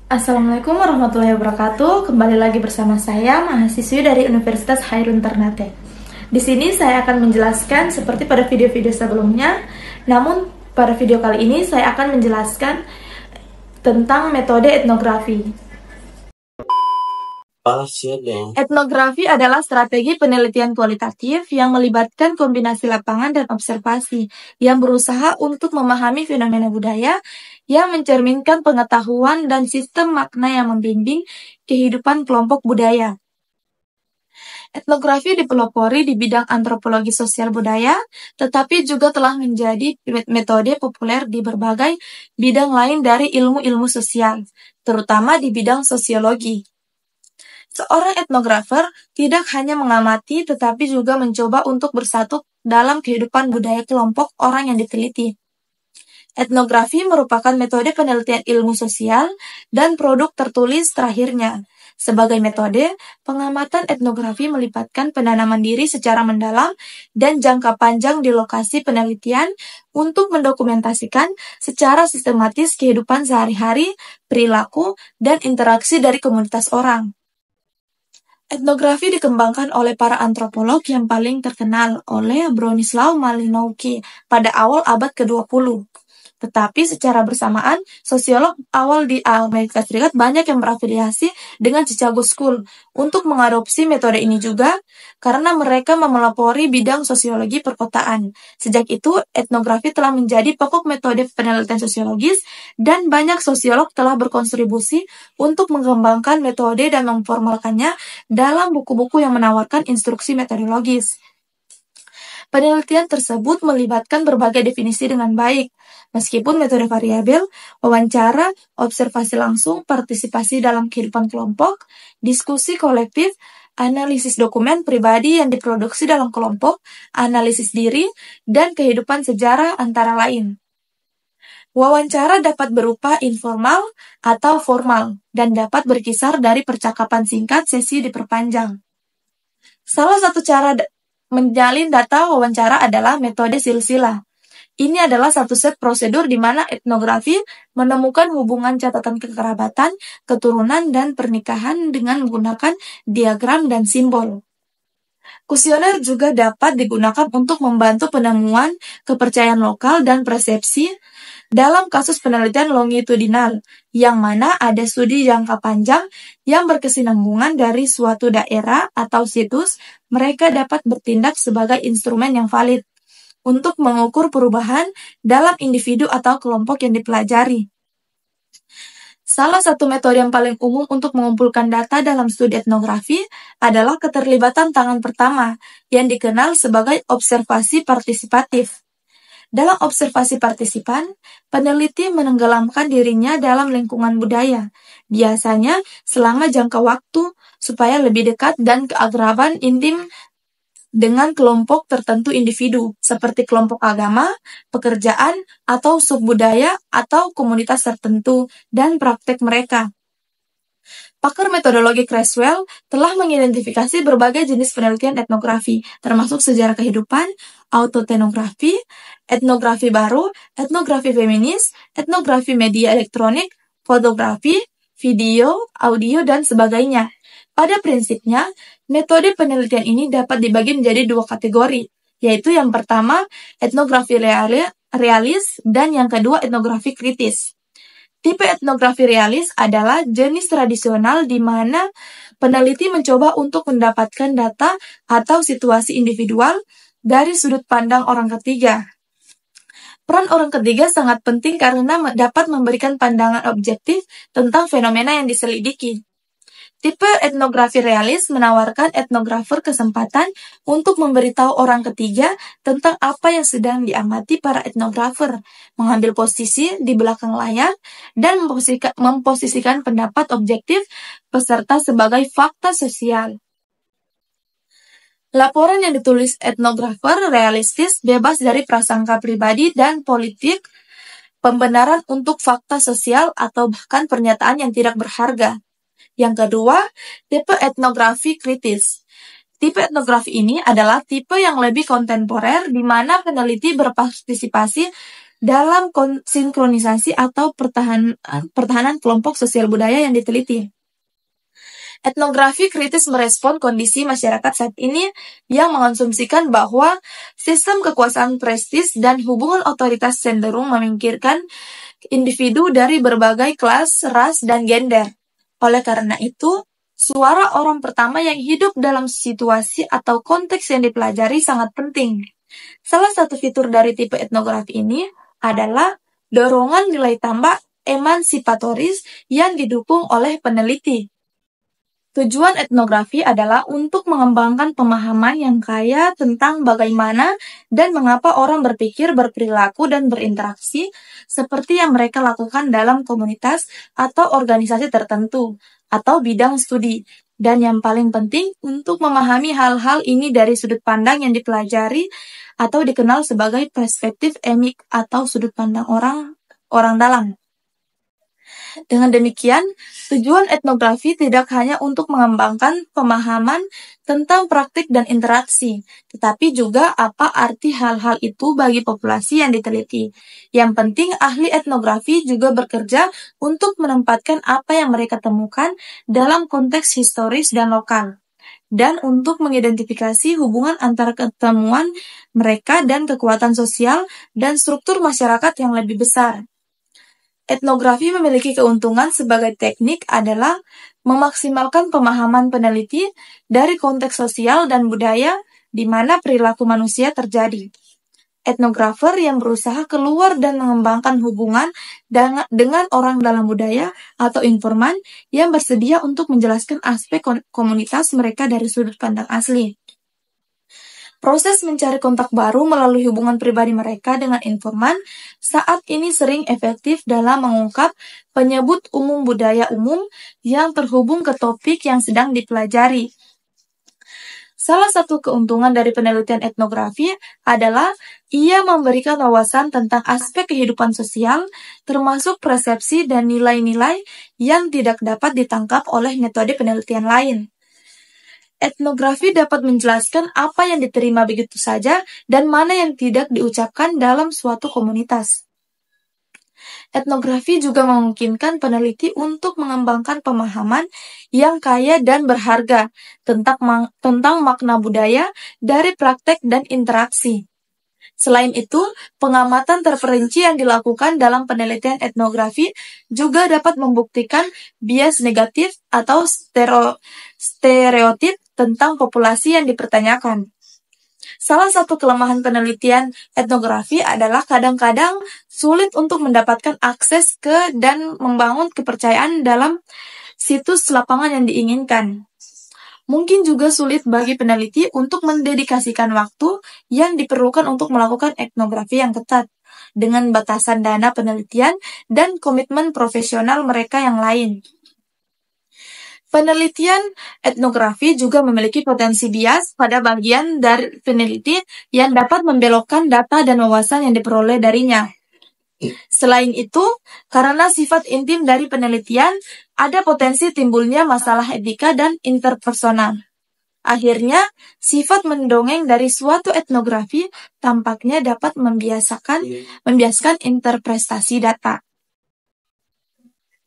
Assalamualaikum warahmatullahi wabarakatuh. Kembali lagi bersama saya, mahasiswi dari Universitas Hairun Ternate. Di sini saya akan menjelaskan seperti pada video-video sebelumnya, namun pada video kali ini saya akan menjelaskan tentang metode etnografi. Etnografi adalah strategi penelitian kualitatif yang melibatkan kombinasi lapangan dan observasi yang berusaha untuk memahami fenomena budaya yang mencerminkan pengetahuan dan sistem makna yang membimbing kehidupan kelompok budaya. Etnografi dipelopori di bidang antropologi sosial budaya, tetapi juga telah menjadi metode populer di berbagai bidang lain dari ilmu-ilmu sosial, terutama di bidang sosiologi. Seorang etnografer tidak hanya mengamati tetapi juga mencoba untuk bersatu dalam kehidupan budaya kelompok orang yang diteliti. Etnografi merupakan metode penelitian ilmu sosial dan produk tertulis terakhirnya. Sebagai metode, pengamatan etnografi melibatkan penanaman diri secara mendalam dan jangka panjang di lokasi penelitian untuk mendokumentasikan secara sistematis kehidupan sehari-hari, perilaku, dan interaksi dari komunitas orang. Etnografi dikembangkan oleh para antropolog yang paling terkenal oleh Bronislaw Malinowski pada awal abad ke-20. Tetapi secara bersamaan, sosiolog awal di Amerika Serikat banyak yang berafiliasi dengan Chicago School untuk mengadopsi metode ini juga karena mereka memelopori bidang sosiologi perkotaan. Sejak itu, etnografi telah menjadi pokok metode penelitian sosiologis dan banyak sosiolog telah berkontribusi untuk mengembangkan metode dan memformalkannya dalam buku-buku yang menawarkan instruksi metodologis. Penelitian tersebut melibatkan berbagai definisi dengan baik, meskipun metode variabel, wawancara, observasi langsung, partisipasi dalam kehidupan kelompok, diskusi kolektif, analisis dokumen pribadi yang diproduksi dalam kelompok, analisis diri, dan kehidupan sejarah antara lain. Wawancara dapat berupa informal atau formal, dan dapat berkisar dari percakapan singkat sesi diperpanjang. Salah satu cara menjalin data wawancara adalah metode silsilah. Ini adalah satu set prosedur di mana etnografi menemukan hubungan catatan kekerabatan, keturunan, dan pernikahan dengan menggunakan diagram dan simbol. Kuesioner juga dapat digunakan untuk membantu penemuan kepercayaan lokal dan persepsi dalam kasus penelitian longitudinal, yang mana ada studi jangka panjang yang berkesinambungan dari suatu daerah atau situs, mereka dapat bertindak sebagai instrumen yang valid untuk mengukur perubahan dalam individu atau kelompok yang dipelajari. Salah satu metode yang paling umum untuk mengumpulkan data dalam studi etnografi adalah keterlibatan tangan pertama, yang dikenal sebagai observasi partisipatif. Dalam observasi partisipan, peneliti menenggelamkan dirinya dalam lingkungan budaya, biasanya selama jangka waktu supaya lebih dekat dan keakraban intim dengan kelompok tertentu individu, seperti kelompok agama, pekerjaan, atau subbudaya atau komunitas tertentu, dan praktek mereka. Pakar metodologi Creswell telah mengidentifikasi berbagai jenis penelitian etnografi, termasuk sejarah kehidupan, autoetnografi, etnografi baru, etnografi feminis, etnografi media elektronik, fotografi, video, audio, dan sebagainya. Pada prinsipnya, metode penelitian ini dapat dibagi menjadi dua kategori, yaitu yang pertama, etnografi realis, dan yang kedua, etnografi kritis. Tipe etnografi realis adalah jenis tradisional di mana peneliti mencoba untuk mendapatkan data atau situasi individual dari sudut pandang orang ketiga. Peran orang ketiga sangat penting karena dapat memberikan pandangan objektif tentang fenomena yang diselidiki. Tipe etnografi realis menawarkan etnografer kesempatan untuk memberitahu orang ketiga tentang apa yang sedang diamati para etnografer, mengambil posisi di belakang layar, dan memposisikan pendapat objektif peserta sebagai fakta sosial. Laporan yang ditulis etnografer realistis, bebas dari prasangka pribadi dan politik, pembenaran untuk fakta sosial atau bahkan pernyataan yang tidak berharga. Yang kedua, tipe etnografi kritis. Tipe etnografi ini adalah tipe yang lebih kontemporer di mana peneliti berpartisipasi dalam sinkronisasi atau pertahanan kelompok sosial budaya yang diteliti. Etnografi kritis merespon kondisi masyarakat saat ini yang mengonsumsikan bahwa sistem kekuasaan prestis dan hubungan otoritas cenderung memingkirkan individu dari berbagai kelas, ras, dan gender. Oleh karena itu, suara orang pertama yang hidup dalam situasi atau konteks yang dipelajari sangat penting. Salah satu fitur dari tipe etnografi ini adalah dorongan nilai tambah emansipatoris yang didukung oleh peneliti. Tujuan etnografi adalah untuk mengembangkan pemahaman yang kaya tentang bagaimana dan mengapa orang berpikir, berperilaku, dan berinteraksi seperti yang mereka lakukan dalam komunitas atau organisasi tertentu atau bidang studi. Dan yang paling penting, untuk memahami hal-hal ini dari sudut pandang yang dipelajari atau dikenal sebagai perspektif emik atau sudut pandang orang dalam. Dengan demikian, tujuan etnografi tidak hanya untuk mengembangkan pemahaman tentang praktik dan interaksi, tetapi juga apa arti hal-hal itu bagi populasi yang diteliti. Yang penting, ahli etnografi juga bekerja untuk menempatkan apa yang mereka temukan dalam konteks historis dan lokal, dan untuk mengidentifikasi hubungan antara ketemuan mereka dan kekuatan sosial dan struktur masyarakat yang lebih besar. Etnografi memiliki keuntungan sebagai teknik adalah memaksimalkan pemahaman peneliti dari konteks sosial dan budaya di mana perilaku manusia terjadi. Etnografer yang berusaha keluar dan mengembangkan hubungan dengan orang dalam budaya atau informan yang bersedia untuk menjelaskan aspek komunitas mereka dari sudut pandang asli. Proses mencari kontak baru melalui hubungan pribadi mereka dengan informan saat ini sering efektif dalam mengungkap penyebut umum budaya umum yang terhubung ke topik yang sedang dipelajari. Salah satu keuntungan dari penelitian etnografi adalah ia memberikan wawasan tentang aspek kehidupan sosial, termasuk persepsi dan nilai-nilai yang tidak dapat ditangkap oleh metode penelitian lain. Etnografi dapat menjelaskan apa yang diterima begitu saja dan mana yang tidak diucapkan dalam suatu komunitas. Etnografi juga memungkinkan peneliti untuk mengembangkan pemahaman yang kaya dan berharga tentang makna budaya dari praktek dan interaksi. Selain itu, pengamatan terperinci yang dilakukan dalam penelitian etnografi juga dapat membuktikan bias negatif atau stereotip tentang populasi yang dipertanyakan. Salah satu kelemahan penelitian etnografi adalah kadang-kadang sulit untuk mendapatkan akses ke dan membangun kepercayaan dalam situs lapangan yang diinginkan. Mungkin juga sulit bagi peneliti untuk mendedikasikan waktu yang diperlukan untuk melakukan etnografi yang ketat, dengan batasan dana penelitian dan komitmen profesional mereka yang lain. Penelitian etnografi juga memiliki potensi bias pada bagian dari peneliti yang dapat membelokkan data dan wawasan yang diperoleh darinya. Selain itu, karena sifat intim dari penelitian, ada potensi timbulnya masalah etika dan interpersonal. Akhirnya, sifat mendongeng dari suatu etnografi tampaknya dapat membiaskan interpretasi data.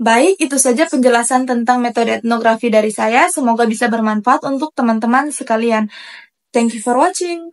Baik, itu saja penjelasan tentang metode etnografi dari saya. Semoga bisa bermanfaat untuk teman-teman sekalian. Thank you for watching.